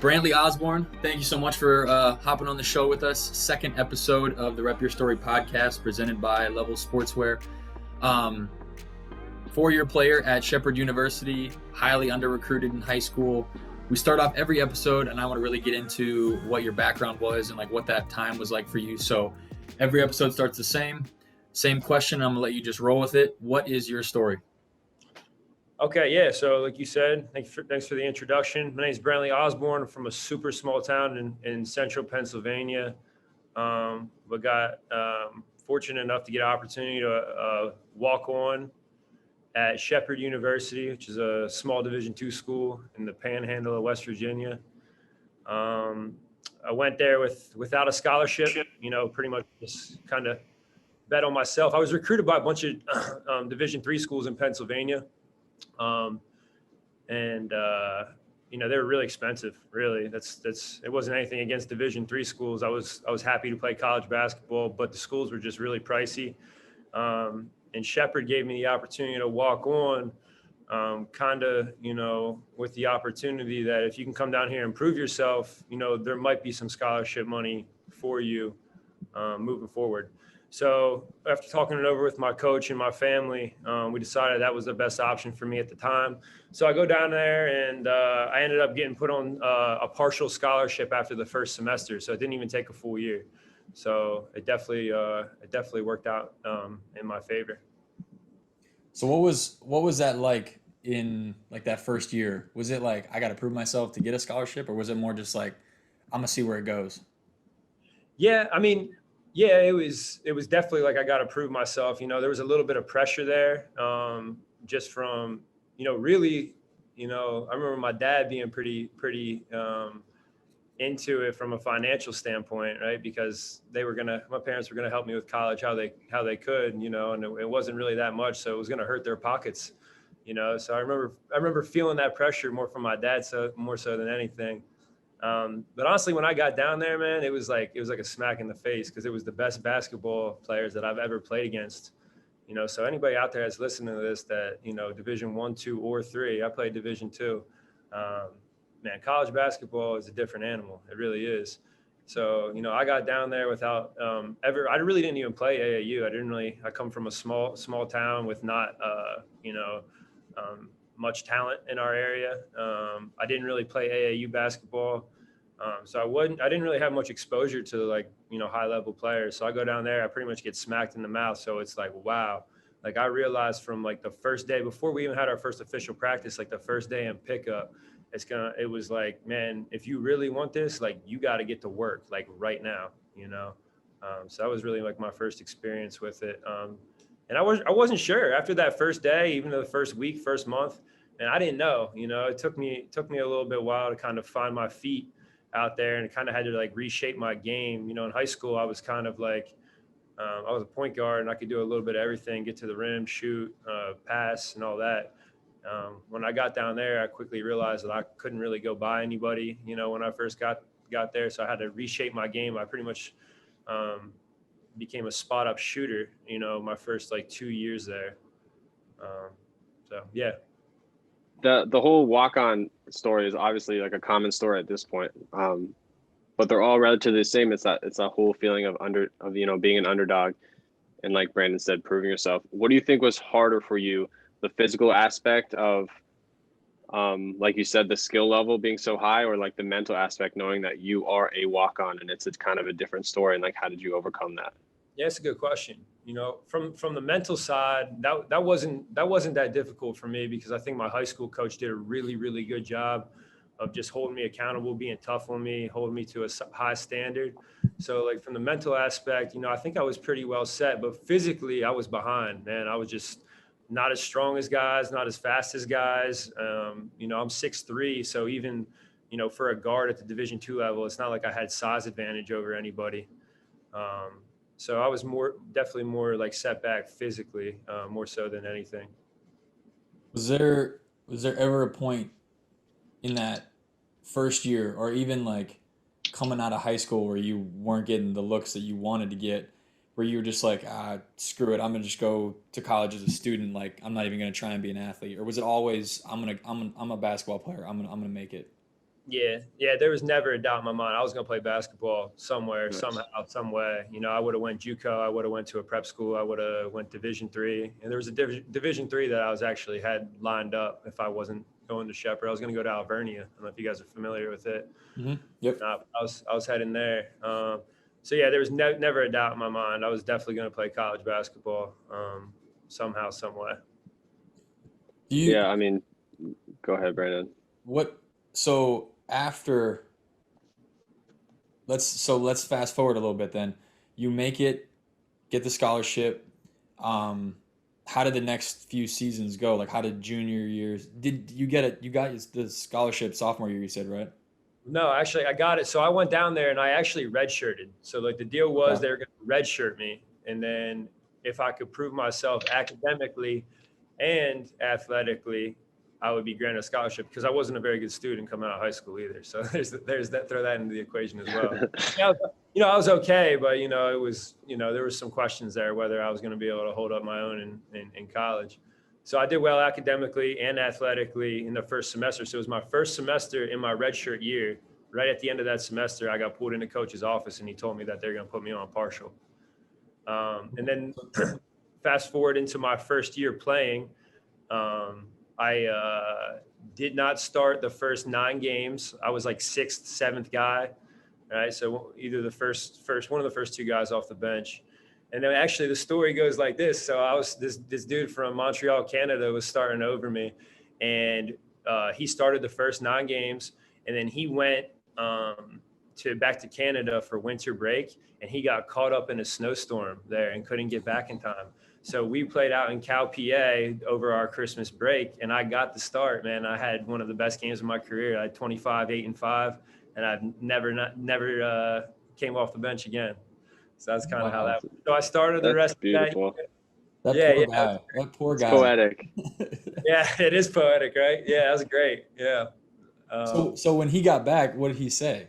Brantley Osborne, thank you so much for hopping on the show with us. Second episode of the Rep Your Story podcast presented by Level Sportswear. Four-year player at Shepherd University, highly under-recruited in high school. We start off every episode, and I want to really get into what your background was and like what that time was like for you. So every episode starts the same question. I'm going to let you just roll with it. What is your story? Okay, yeah. So like you said, thanks for the introduction. My name is Brantley Osborne. I'm from a super small town in central Pennsylvania. But got fortunate enough to get an opportunity to walk on at Shepherd University, which is a small Division II school in the Panhandle of West Virginia. I went there without a scholarship, pretty much just kind of bet on myself. I was recruited by a bunch of Division III schools in Pennsylvania. They were really expensive, really. It wasn't anything against Division III schools. I was happy to play college basketball, but the schools were just really pricey. And Shepherd gave me the opportunity to walk on, with the opportunity that if you can come down here and prove yourself, there might be some scholarship money for you, moving forward. So after talking it over with my coach and my family, we decided that was the best option for me at the time. So I go down there and I ended up getting put on a partial scholarship after the first semester. So it didn't even take a full year. So it definitely worked out in my favor. So what was that like in like that first year? Was it like I got to prove myself to get a scholarship, or was it more just like I'm gonna see where it goes? Yeah, I mean, yeah, it was definitely like I got to prove myself. There was a little bit of pressure there, just from really, I remember my dad being pretty into it from a financial standpoint, right? Because my parents were gonna help me with college how they could, and it wasn't really that much, so it was gonna hurt their pockets, So I remember feeling that pressure more from my dad, more so than anything. But honestly, when I got down there, man, it was like a smack in the face because it was the best basketball players that I've ever played against. So anybody out there that's listening to this that Division I, II, or III, I played Division II. Man, college basketball is a different animal. It really is. So, I got down there without I really didn't even play AAU. I come from a small town with not, much talent in our area. I didn't really play AAU basketball. So I didn't really have much exposure to high level players. So I go down there, I pretty much get smacked in the mouth. So it's like, wow. Like I realized from like the first day before we even had our first official practice, like the first day in pickup, it was like, man, if you really want this, like you got to get to work like right now, So that was really like my first experience with it. And I wasn't sure after that first day, even the first week, first month, and I didn't know, it took me a little bit while to kind of find my feet out there, and kind of had to like reshape my game. In high school, I was kind of like, I was a point guard and I could do a little bit of everything, get to the rim, shoot, pass and all that. When I got down there, I quickly realized that I couldn't really go by anybody, when I first got there. So I had to reshape my game. I pretty much became a spot up shooter, my first like 2 years there. So yeah. The whole walk-on story is obviously like a common story at this point, but they're all relatively the same. It's that whole feeling of being an underdog, and like Brandon said, proving yourself. What do you think was harder for you? The physical aspect of, like you said, the skill level being so high, or like the mental aspect, knowing that you are a walk-on and it's kind of a different story, and like how did you overcome that? Yeah, it's a good question. From the mental side, that wasn't that difficult for me because I think my high school coach did a really, really good job of just holding me accountable, being tough on me, holding me to a high standard. So like from the mental aspect, I think I was pretty well set, but physically I was behind, man. I was just not as strong as guys, not as fast as guys. I'm 6'3", so even, for a guard at the Division II level, it's not like I had size advantage over anybody. So I was definitely more like set back physically, more so than anything. Was there ever a point in that first year, or even like coming out of high school, where you weren't getting the looks that you wanted to get, where you were just like, screw it, I'm gonna just go to college as a student, like I'm not even gonna try and be an athlete? Or was it always I'm a basketball player, I'm gonna make it? Yeah. There was never a doubt in my mind. I was going to play basketball somewhere, Nice. somehow, some way. You know, I would have went JUCO. I would have went to a prep school. I would have went Division III. And there was a Division III that I was actually had lined up if I wasn't going to Shepherd. I was going to go to Alvernia. I don't know if you guys are familiar with it. Mm-hmm. Yep. I was heading there. So yeah, there was never a doubt in my mind. I was definitely going to play college basketball somehow, some way. Yeah, I mean, go ahead, Brandon. So after, let's fast forward a little bit then. You make it, get the scholarship. How did the next few seasons go? Like, how did junior years? Did you get it? You got the scholarship sophomore year, you said, right? No, actually, I got it. So I went down there and I actually redshirted. So like the deal was they were going to redshirt me, and then if I could prove myself academically and athletically, I would be granted a scholarship, because I wasn't a very good student coming out of high school either. So there's that, throw that into the equation as well. I was okay, but it was, there was some questions there whether I was going to be able to hold up my own in college. So I did well academically and athletically in the first semester. So it was my first semester in my redshirt year. Right at the end of that semester, I got pulled into coach's office and he told me that they're going to put me on partial. And then fast forward into my first year playing, I did not start the first 9 games. I was like 6th, 7th guy, right? So either one of the first 2 guys off the bench. And then actually the story goes like this. So I was this dude from Montreal, Canada was starting over me, and he started the first 9 games, and then he went back to Canada for winter break, and he got caught up in a snowstorm there and couldn't get back in time. So we played out in Cal, PA over our Christmas break, and I got the start, man. I had one of the best games of my career. I had 25, 8 and 5, and I've never came off the bench again. So that's kind of how that went. So I started the rest beautiful. of that. That poor guy. It's poetic. Yeah, it is poetic, right? Yeah, that was great. Yeah. So when he got back, what did he say?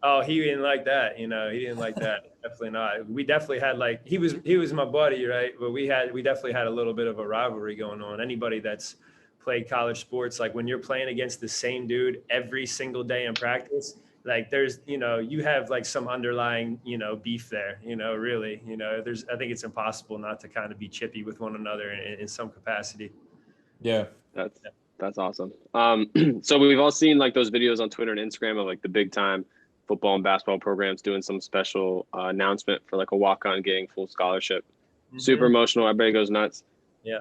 Oh, he didn't like that. He didn't like that. Definitely not. We definitely had he was my buddy, right? But we definitely had a little bit of a rivalry going on. Anybody that's played college sports, like when you're playing against the same dude every single day in practice, like there's, you have like some underlying, beef there, really, I think it's impossible not to kind of be chippy with one another in some capacity. Yeah. That's awesome. So we've all seen like those videos on Twitter and Instagram of like the big time football and basketball programs doing some special announcement for like a walk-on getting full scholarship. Mm-hmm. Super emotional. Everybody goes nuts. Yeah.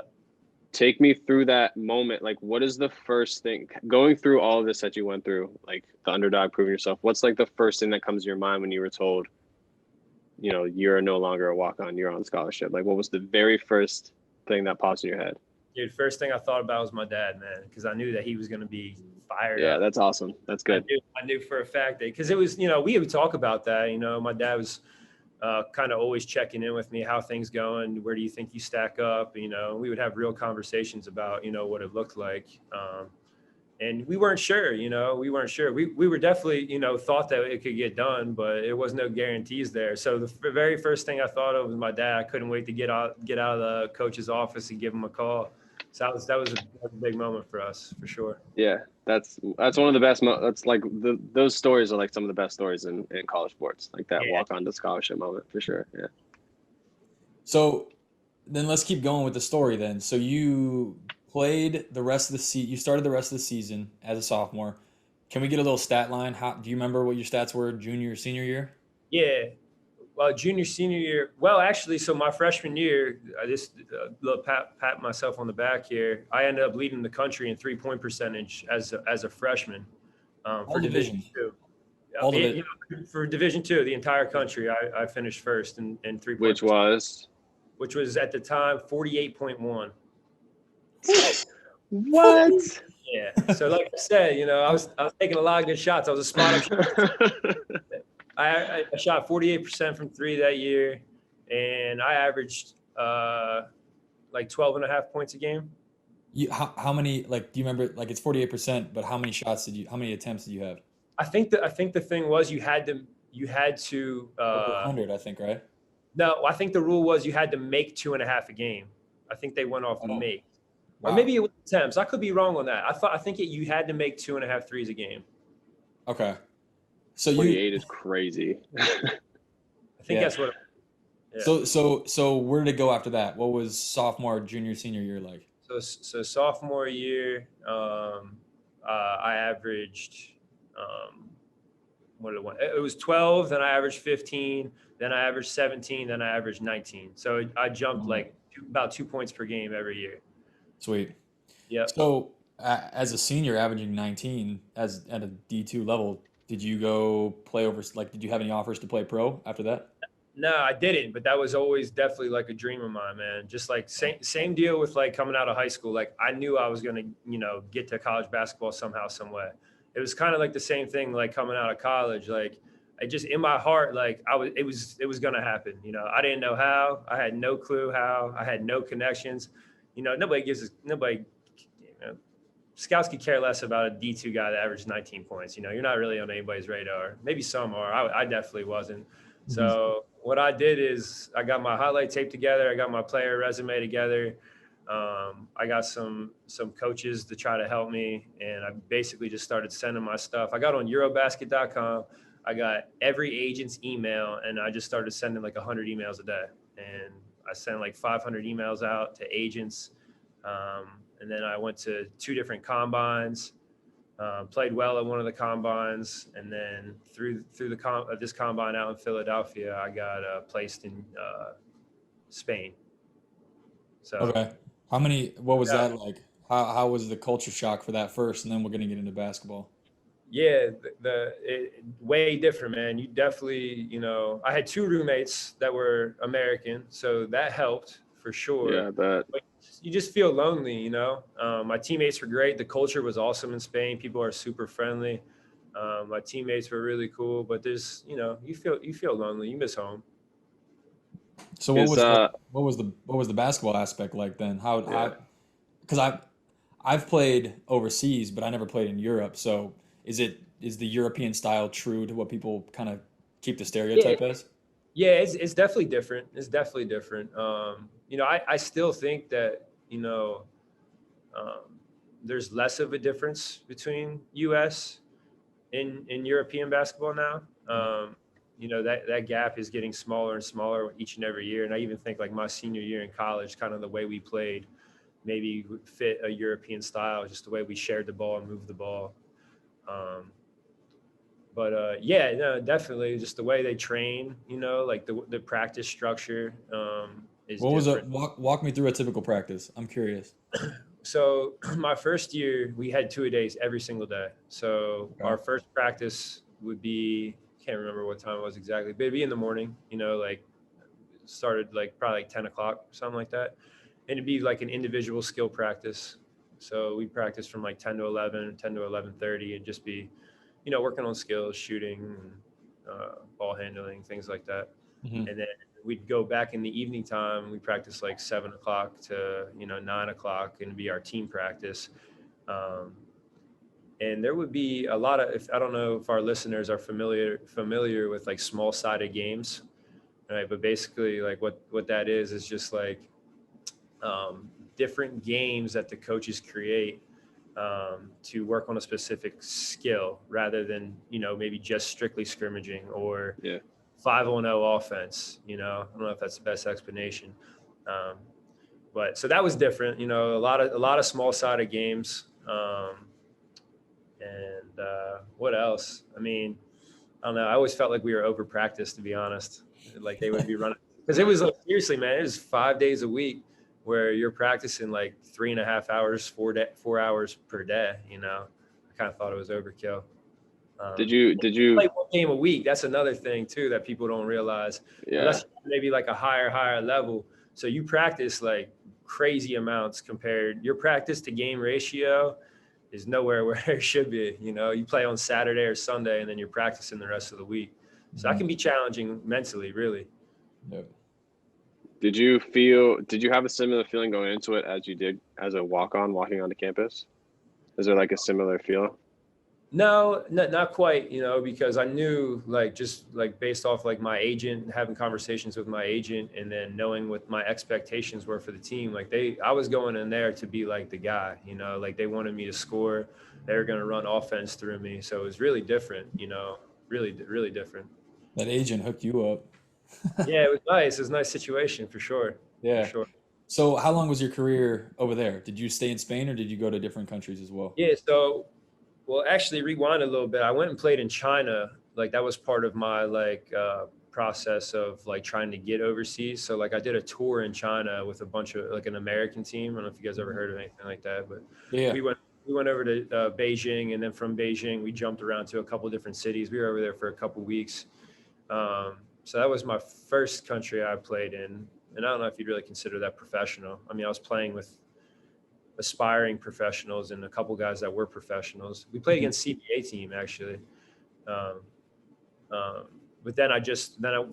Take me through that moment. Like, what is the first thing going through all of this that you went through, like the underdog, proving yourself? What's like the first thing that comes to your mind when you were told, you're no longer a walk-on, you're on scholarship? Like, what was the very first thing that pops in your head? Dude, first thing I thought about was my dad, man, because I knew that he was going to be fired. Yeah, up. That's awesome. That's good. I knew for a fact that, because it was, we would talk about that. My dad was kind of always checking in with me, how things going, where do you think you stack up? We would have real conversations about, what it looked like. And we weren't sure, we weren't sure. We were definitely, thought that it could get done, but it was no guarantees there. So the very first thing I thought of was my dad. I couldn't wait to get out of the coach's office and give him a call. So that was a big moment for us, for sure. Yeah, that's one of the best. That's like those stories are like some of the best stories in college sports, like that walk on to scholarship moment, for sure. Yeah. So then let's keep going with the story then. So you played the rest of the season. You started the rest of the season as a sophomore. Can we get a little stat line? Do you remember what your stats were junior, senior year? Yeah. Well, junior, senior year. Well, actually, so my freshman year, I just pat myself on the back here. I ended up leading the country in 3-point percentage as a freshman for Division II. For Division II, the entire country, I finished first in 3-point. Which was at the time 48.1. What? Yeah. So like I said, I was taking a lot of good shots. I was a spot-up shot. I shot 48% from 3 that year, and I averaged like 12.5 points a game. How many, like, do you remember, like, it's 48%, but how many attempts did you have? I think the thing was you had to 100, I think, right? No, I think the rule was you had to make 2.5 a game. I think they went off make. Wow. Or maybe it was attempts. I could be wrong on that. I think you had to make 2.5 threes a game. Okay. So 28 is crazy. I think yeah. that's what. Yeah. So where did it go after that? What was sophomore, junior, senior year like? So sophomore year, I averaged what it was 12, then I averaged 15, then I averaged 17, then I averaged 19. So I jumped Mhm. like about 2 points per game every year. Sweet. Yep. So as a senior, averaging 19 as at a D2 level, did you go play over? Like, did you have any offers to play pro after that? No, I didn't, but that was always definitely like a dream of mine, man. Just like same deal with like coming out of high school. Like I knew I was gonna, get to college basketball somehow, some way. It was kind of like the same thing, like coming out of college. Like I just in my heart, like it was gonna happen. I didn't know how. I had no clue how. I had no connections. Nobody. Scouts could care less about a D2 guy that averaged 19 points. You're not really on anybody's radar. Maybe some are. I definitely wasn't. Mhm. So what I did is I got my highlight tape together. I got my player resume together. I got some coaches to try to help me, and I basically just started sending my stuff. I got on Eurobasket.com. I got every agent's email, and I just started sending like 100 emails a day. And I sent like 500 emails out to agents. And then I went to 2 different combines. Played well at one of the combines, and then through this combine out in Philadelphia, I got placed in Spain. So Okay. How many? What was yeah, that like? How was the culture shock for that first, and then we're gonna get into basketball. yeah, way different, man. You definitely, I had 2 roommates that were American, so that helped for sure. Yeah, but But you just feel lonely, My teammates were great. The culture was awesome in Spain. People are super friendly. My teammates were really cool, but there's, you feel lonely. You miss home. So is what was the basketball aspect like then? yeah. How because I've played overseas, but I never played in Europe. So is the European style true to what people kind of keep the Yeah, stereotype as? yeah, it's definitely different. It's definitely different. I still think that um, there's less of a difference between U.S. in European basketball now. That gap is getting smaller and smaller each and every year. And I even think like my senior year in college, kind of the way we played maybe would fit a European style, just the way we shared the ball and moved the ball. Um, but yeah, no, definitely just the way they train, like the practice structure is What was a different. walk me through a typical practice? I'm curious. So my first year, we had 2-a-days every single day. So Okay. our first practice would be, can't remember what time it was exactly, but it'd be in the morning, like started like probably like 10 o'clock, something like that. And it'd be like an individual skill practice. So we practice from like 10 to 11, 10 to 11:30, and just be, working on skills, shooting, ball handling, things like that. Hmm. And then we'd go back in the evening time. We practice like 7 o'clock to 9 o'clock, and be our team practice. Um, and there would be a lot of, if I don't know if our listeners are familiar with like small sided games, right? But basically, like what that is just like different games that the coaches create to work on a specific skill rather than maybe just strictly scrimmaging or Yeah. 5-on-0 offense. I don't know if that's the best explanation, um, but so that was different. A lot of small sided games, and what else? I mean, I don't know. I always felt like we were over practiced, to be honest. Like they would be running because it was like seriously, man. It was 5 days a week where you're practicing like 3.5 hours, 4 hours per day. I kind of thought it was overkill. Did Um, you did you Play one game a week. That's another thing too that people don't realize. yeah. Unless maybe like a higher level. So you practice like crazy amounts compared. Your practice to game ratio is nowhere where it should be. You play on Saturday or Sunday, and then you're practicing the rest of the week. So that Hmm. can be challenging mentally, really. Yep. Did you have a similar feeling going into it as you did as a walking onto campus? Is there like a similar feel? No, not quite, because I knew just based off my agent, having conversations with my agent and then knowing what my expectations were for the team, I was going in there to be the guy, they wanted me to score. They were going to run offense through me. So it was really different, really, really different. That agent hooked you up. Yeah, it was nice. It was a nice situation for sure. Yeah. For sure. So how long was your career over there? Did you stay in Spain or did you go to different countries as well? Yeah. So, well, actually rewind a little bit. I went and played in China. That was part of my process of trying to get overseas. So I did a tour in China with a bunch of an American team. I don't know if you guys ever heard of anything like that, but Yeah. we went over to Beijing, and then from Beijing we jumped around to a couple different cities. We were over there for a couple weeks. So that was my first country I played in. And I don't know if you'd really consider that professional. I mean, I was playing with aspiring professionals and a couple guys that were professionals. We played against CBA team actually. But then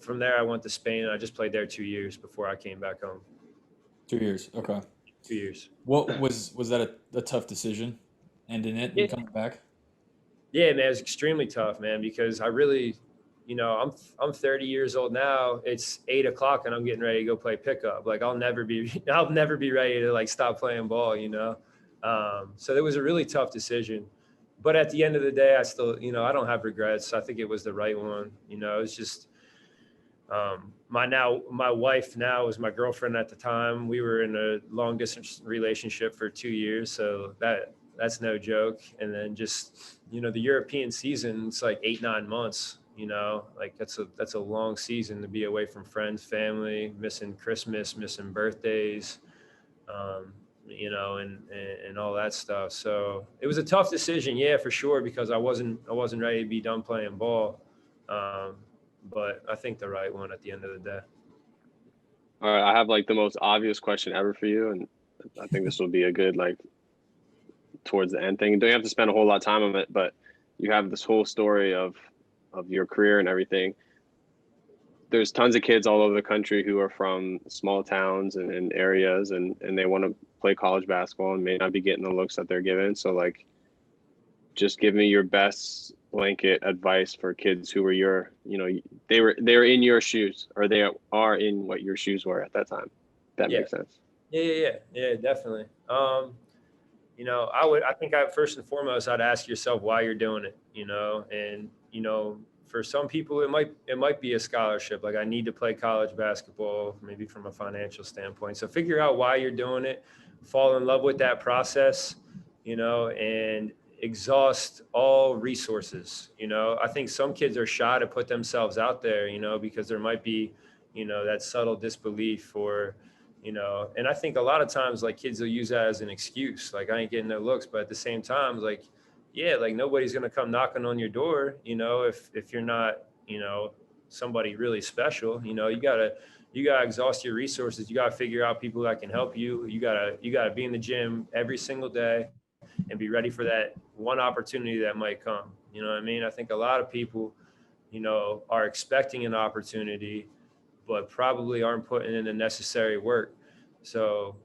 from there I went to Spain and I just played there 2 years before I came back home. 2 years. Okay. 2 years. What was that a tough decision ending it and coming back? Yeah, man, it was extremely tough, man, because I really, I'm 30 years old now. It's 8 o'clock and I'm getting ready to go play pickup. I'll never be ready to stop playing ball, So it was a really tough decision. But at the end of the day, I still, I don't have regrets. I think it was the right one. It's just my wife now was my girlfriend at the time. We were in a long distance relationship for 2 years. So that's no joke. And then just, the European season, it's 8-9 months, that's a long season to be away from friends, family, missing Christmas, missing birthdays, and all that stuff. So it was a tough decision. Yeah, for sure. Because I wasn't ready to be done playing ball. But I think the right one at the end of the day. All right. I have the most obvious question ever for you. And I think this will be a good, towards the end thing. You don't have to spend a whole lot of time on it, but you have this whole story of your career and everything. There's tons of kids all over the country who are from small towns and areas and they want to play college basketball and may not be getting the looks that they're given. So just give me your best blanket advice for kids who were they were in your shoes, or they are in what your shoes were at that time. That makes sense. Yeah, definitely. I think first and foremost, I'd ask yourself why you're doing it, and, for some people, it might be a scholarship. I need to play college basketball, maybe from a financial standpoint. So figure out why you're doing it, fall in love with that process, and exhaust all resources. I think some kids are shy to put themselves out there, because there might be, that subtle disbelief or, and I think a lot of times kids will use that as an excuse. I ain't getting no looks, but at the same time, nobody's going to come knocking on your door, if you're not, somebody really special. You gotta exhaust your resources. You gotta figure out people that can help you. You gotta be in the gym every single day and be ready for that one opportunity that might come. You know what I mean? I think a lot of people, are expecting an opportunity, but probably aren't putting in the necessary work. So,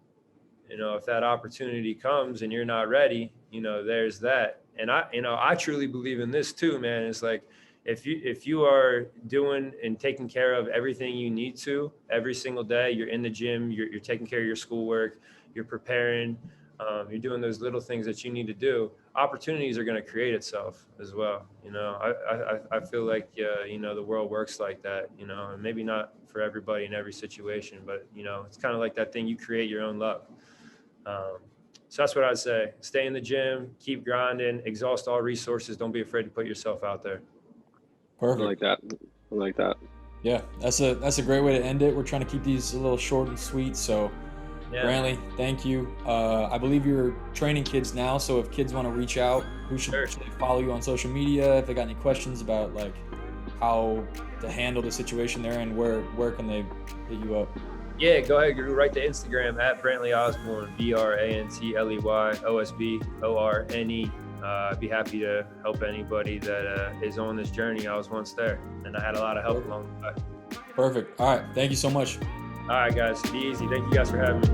if that opportunity comes and you're not ready, there's that. And I truly believe in this too, man. It's if you are doing and taking care of everything you need to every single day, you're in the gym, you're taking care of your schoolwork, you're preparing, you're doing those little things that you need to do, opportunities are going to create itself as well. I feel like, the world works like that, and maybe not for everybody in every situation, but, it's kind of like that thing, you create your own luck. So that's what I'd say. Stay in the gym, keep grinding, exhaust all resources. Don't be afraid to put yourself out there. Perfect. I like that. Yeah, that's a great way to end it. We're trying to keep these a little short and sweet. So, yeah. Brantley, thank you. I believe you're training kids now. So if kids want to reach out, who should they follow you on social media? If they got any questions about how to handle the situation they're in, where can they hit you up? Yeah, go ahead, write the Instagram at Brantley Osborne, BRANTLEY OSBORNE. I'd be happy to help anybody that is on this journey. I was once there, and I had a lot of help along the way. Perfect. All right. Thank you so much. All right, guys. Be easy. Thank you guys for having me.